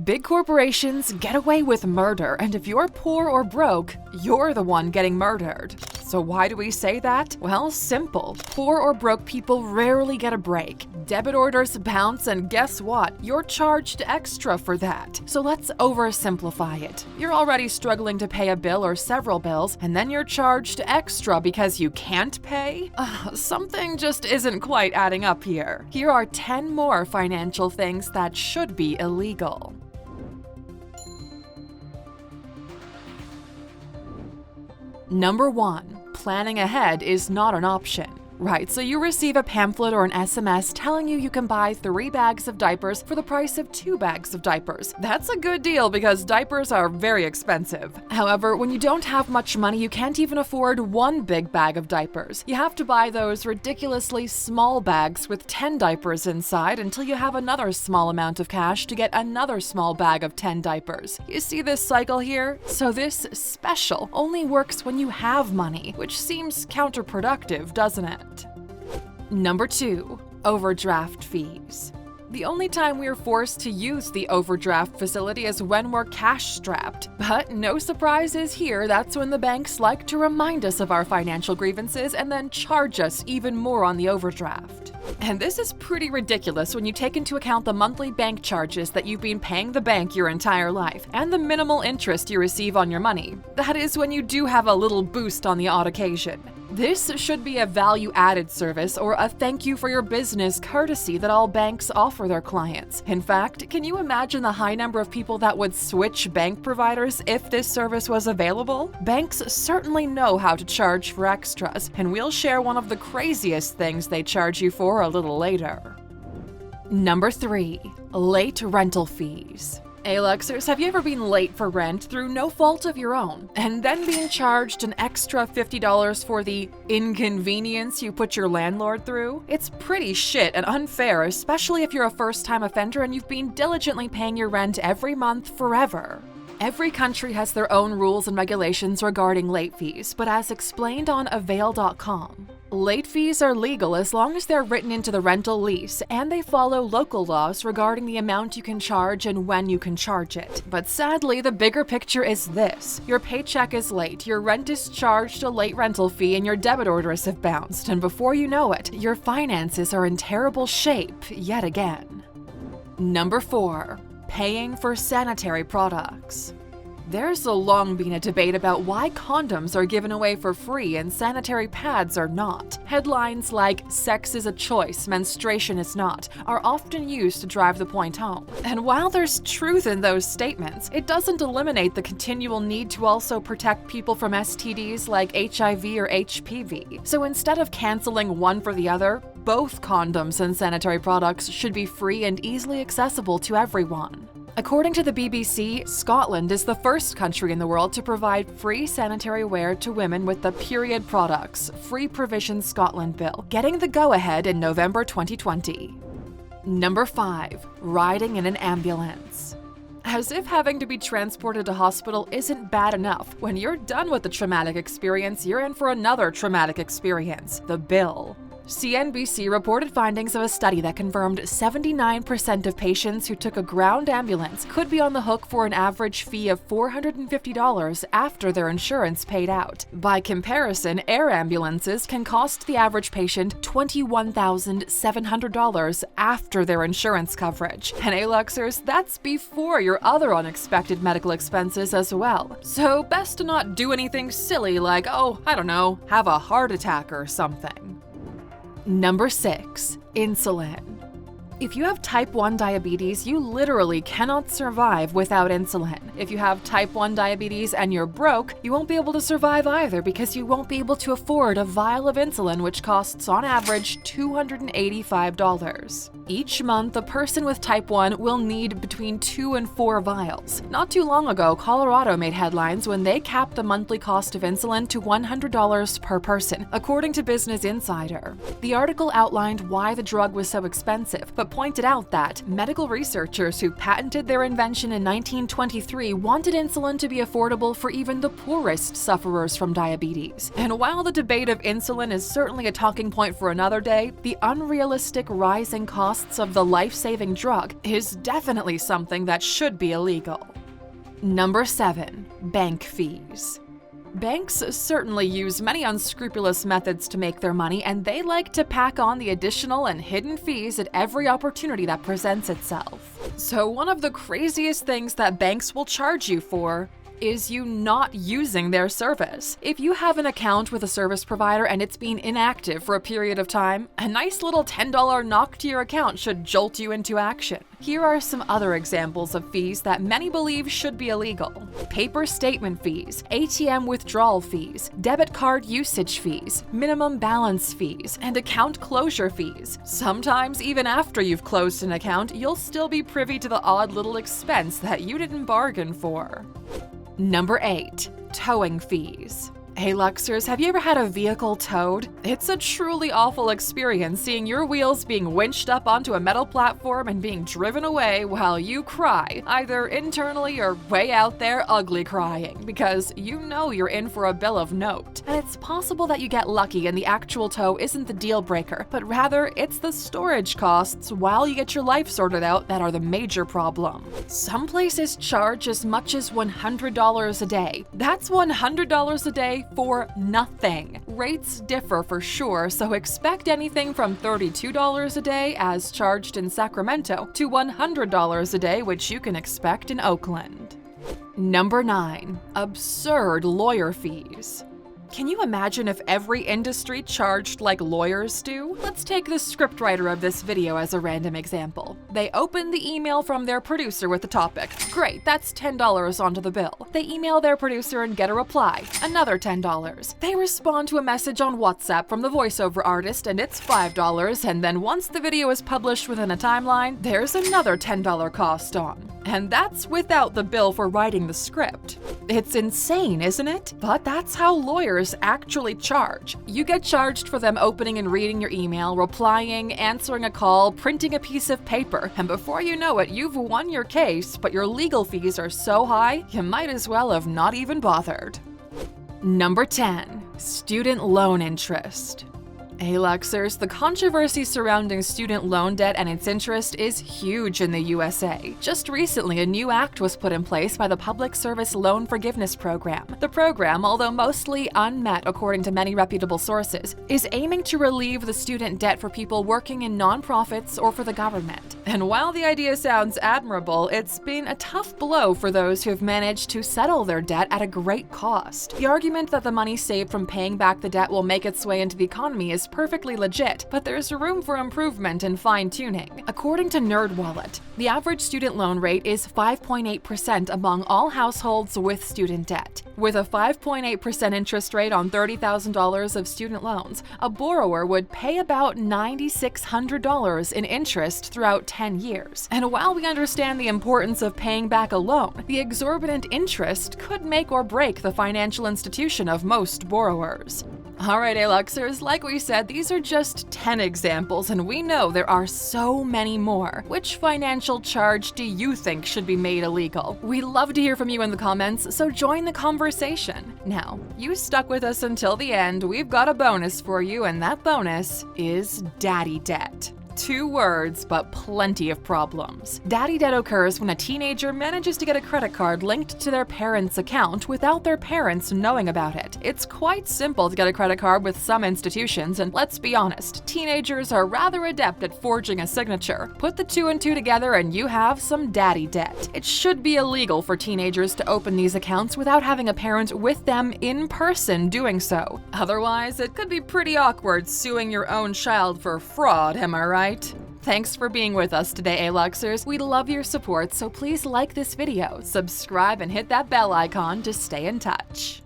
Big corporations get away with murder, and if you're poor or broke, you're the one getting murdered. So why do we say that? Well, simple. Poor or broke people rarely get a break. Debit orders bounce, and guess what? You're charged extra for that. So let's oversimplify it. You're already struggling to pay a bill or several bills, and then you're charged extra because you can't pay? Something just isn't quite adding up here. Here are 10 more financial things that should be illegal. Number 1. Planning ahead is not an option. Right, so you receive a pamphlet or an SMS telling you can buy 3 bags of diapers for the price of 2 bags of diapers. That's a good deal because diapers are very expensive. However, when you don't have much money, you can't even afford 1 big bag of diapers. You have to buy those ridiculously small bags with 10 diapers inside until you have another small amount of cash to get another small bag of 10 diapers. You see this cycle here? So this special only works when you have money, which seems counterproductive, doesn't it? Number 2. Overdraft fees. The only time we're forced to use the overdraft facility is when we're cash-strapped. But no surprises here, that's when the banks like to remind us of our financial grievances and then charge us even more on the overdraft. And this is pretty ridiculous when you take into account the monthly bank charges that you've been paying the bank your entire life, and the minimal interest you receive on your money. That is when you do have a little boost on the odd occasion. This should be a value-added service or a thank you for your business courtesy that all banks offer their clients. In fact, can you imagine the high number of people that would switch bank providers if this service was available? Banks certainly know how to charge for extras, and we'll share one of the craziest things they charge you for a little later. Number 3. Late rental fees. Aluxers, have you ever been late for rent through no fault of your own, and then being charged an extra $50 for the inconvenience you put your landlord through? It's pretty shit and unfair, especially if you're a first-time offender and you've been diligently paying your rent every month forever. Every country has their own rules and regulations regarding late fees, but as explained on Avail.com, late fees are legal as long as they're written into the rental lease and they follow local laws regarding the amount you can charge and when you can charge it. But sadly, the bigger picture is this. Your paycheck is late, your rent is charged a late rental fee, and your debit orders have bounced, and before you know it, your finances are in terrible shape yet again. Number 4. Paying for sanitary products. There's long been a debate about why condoms are given away for free and sanitary pads are not. Headlines like "sex is a choice, menstruation is not" are often used to drive the point home. And while there's truth in those statements, it doesn't eliminate the continual need to also protect people from STDs like HIV or HPV. So instead of canceling one for the other, both condoms and sanitary products should be free and easily accessible to everyone. According to the BBC, Scotland is the first country in the world to provide free sanitary wear to women with the Period Products Free Provision Scotland Bill, getting the go-ahead in November 2020. Number 5. Riding in an ambulance. As if having to be transported to hospital isn't bad enough, when you're done with the traumatic experience, you're in for another traumatic experience: the bill. CNBC reported findings of a study that confirmed 79% of patients who took a ground ambulance could be on the hook for an average fee of $450 after their insurance paid out. By comparison, air ambulances can cost the average patient $21,700 after their insurance coverage. And Aluxers, that's before your other unexpected medical expenses as well. So best to not do anything silly like, have a heart attack or something. Number 6. Insulin. If you have type 1 diabetes, you literally cannot survive without insulin. If you have type 1 diabetes and you're broke, you won't be able to survive either because you won't be able to afford a vial of insulin, which costs on average $285. Each month, a person with type 1 will need between 2 and 4 vials. Not too long ago, Colorado made headlines when they capped the monthly cost of insulin to $100 per person, according to Business Insider. The article outlined why the drug was so expensive, but have pointed out that medical researchers who patented their invention in 1923 wanted insulin to be affordable for even the poorest sufferers from diabetes. And while the debate of insulin is certainly a talking point for another day, the unrealistic rising costs of the life-saving drug is definitely something that should be illegal. Number 7. Bank fees. Banks certainly use many unscrupulous methods to make their money, and they like to pack on the additional and hidden fees at every opportunity that presents itself. So one of the craziest things that banks will charge you for is you not using their service. If you have an account with a service provider and it's been inactive for a period of time, a nice little $10 knock to your account should jolt you into action. Here are some other examples of fees that many believe should be illegal. Paper statement fees, ATM withdrawal fees, debit card usage fees, minimum balance fees, and account closure fees. Sometimes even after you've closed an account, you'll still be privy to the odd little expense that you didn't bargain for. Number 8. Towing fees. Hey Luxers, have you ever had a vehicle towed? It's a truly awful experience seeing your wheels being winched up onto a metal platform and being driven away while you cry, either internally or way out there ugly crying, because you know you're in for a bill of note. And it's possible that you get lucky and the actual tow isn't the deal breaker, but rather it's the storage costs while you get your life sorted out that are the major problem. Some places charge as much as $100 a day. That's $100 a day for nothing. Rates differ for sure, so expect anything from $32 a day as charged in Sacramento to $100 a day, which you can expect in Oakland. Number 9. Absurd lawyer fees. Can you imagine if every industry charged like lawyers do? Let's take the scriptwriter of this video as a random example. They open the email from their producer with the topic. Great, that's $10 onto the bill. They email their producer and get a reply. Another $10. They respond to a message on WhatsApp from the voiceover artist and it's $5, and then once the video is published within a timeline, there's another $10 cost on. And that's without the bill for writing the script. It's insane, isn't it? But that's how lawyers actually charge. You get charged for them opening and reading your email, replying, answering a call, printing a piece of paper, and before you know it, you've won your case, but your legal fees are so high, you might as well have not even bothered. Number 10. Student loan interest. Hey Luxers, the controversy surrounding student loan debt and its interest is huge in the USA. Just recently, a new act was put in place by the Public Service Loan Forgiveness Program. The program, although mostly unmet according to many reputable sources, is aiming to relieve the student debt for people working in nonprofits or for the government. And while the idea sounds admirable, it's been a tough blow for those who have managed to settle their debt at a great cost. The argument that the money saved from paying back the debt will make its way into the economy is perfectly legit, but there's room for improvement and fine-tuning. According to NerdWallet, the average student loan rate is 5.8% among all households with student debt. With a 5.8% interest rate on $30,000 of student loans, a borrower would pay about $9,600 in interest throughout 10 years. And while we understand the importance of paying back a loan, the exorbitant interest could make or break the financial institution of most borrowers. Alright, Aluxers, like we said, these are just 10 examples, and we know there are so many more. Which financial charge do you think should be made illegal? We'd love to hear from you in the comments, so join the conversation. Now, you stuck with us until the end, we've got a bonus for you, and that bonus is daddy debt. 2 words, but plenty of problems. Daddy debt occurs when a teenager manages to get a credit card linked to their parents' account without their parents knowing about it. It's quite simple to get a credit card with some institutions, and let's be honest, teenagers are rather adept at forging a signature. Put the 2 and 2 together and you have some daddy debt. It should be illegal for teenagers to open these accounts without having a parent with them in person doing so. Otherwise, it could be pretty awkward suing your own child for fraud, am I right? Thanks for being with us today, Aluxers. We'd love your support, so please like this video, subscribe, and hit that bell icon to stay in touch.